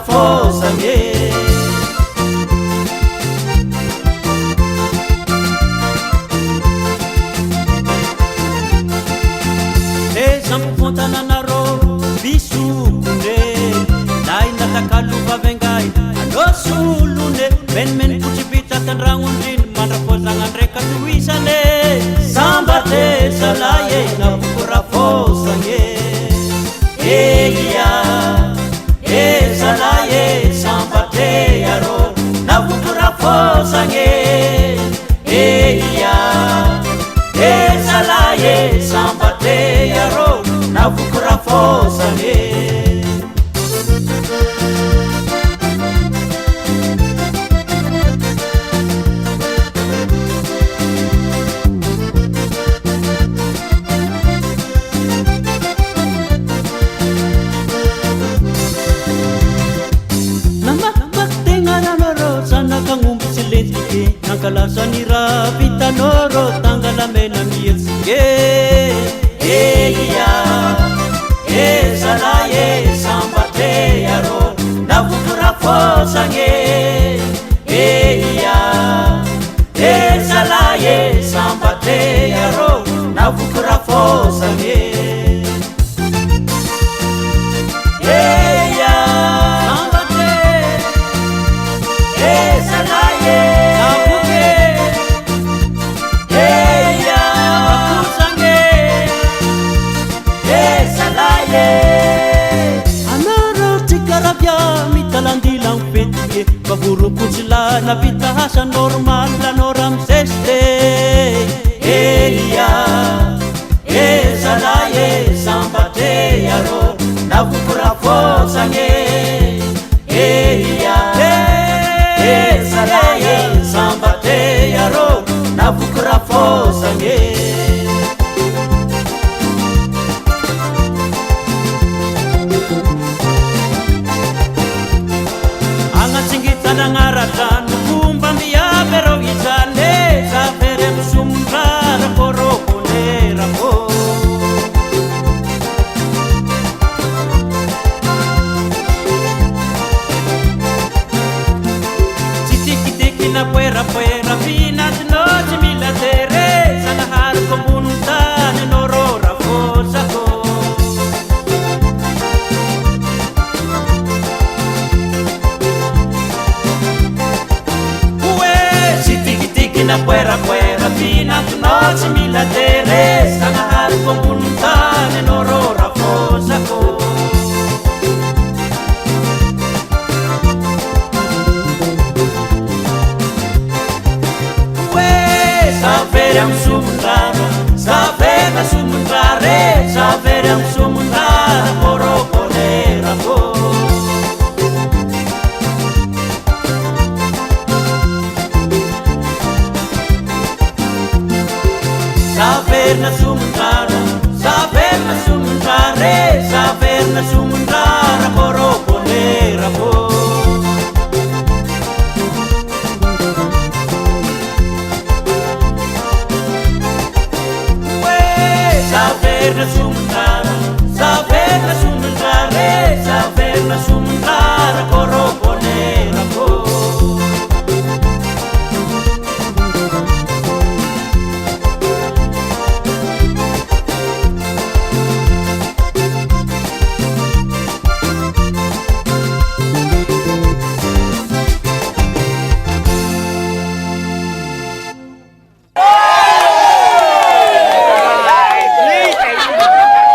fosange Zampufontananaro bisukune nainatakaluvavengai anosulune men kucipita tanrangundin mandraposangan reka tuisane sambate salaye navukura fosange eya salaye sambate yaro navukura fosange eya salaye sambate yaro navukura fosange Nangalasanira pitanoro tangalamena mietsike eya salaye sambate yaro navukura fosange eya salaye sambate yaro navukura fosange Baburu kutsila na vitahasa normal la noram seste eya salaye sambate yaro navukura fosange eya salaye sambate yaro navukura fosange Nangaratan kumba mia pero gizane safere sumra poro ponera po Tiki tiki na puera fina noche mila teresa na har comunta no rora fosa ko Na puera fina tu noche mila teresa na har comunitane no rora fosa ko Savere am sumundrara savere sumundrare savere am sumundrara poro ponera ko Saber na sumundrara saber na sumundrara poro ponera po Saber na sumundrara saber na sumundrara poro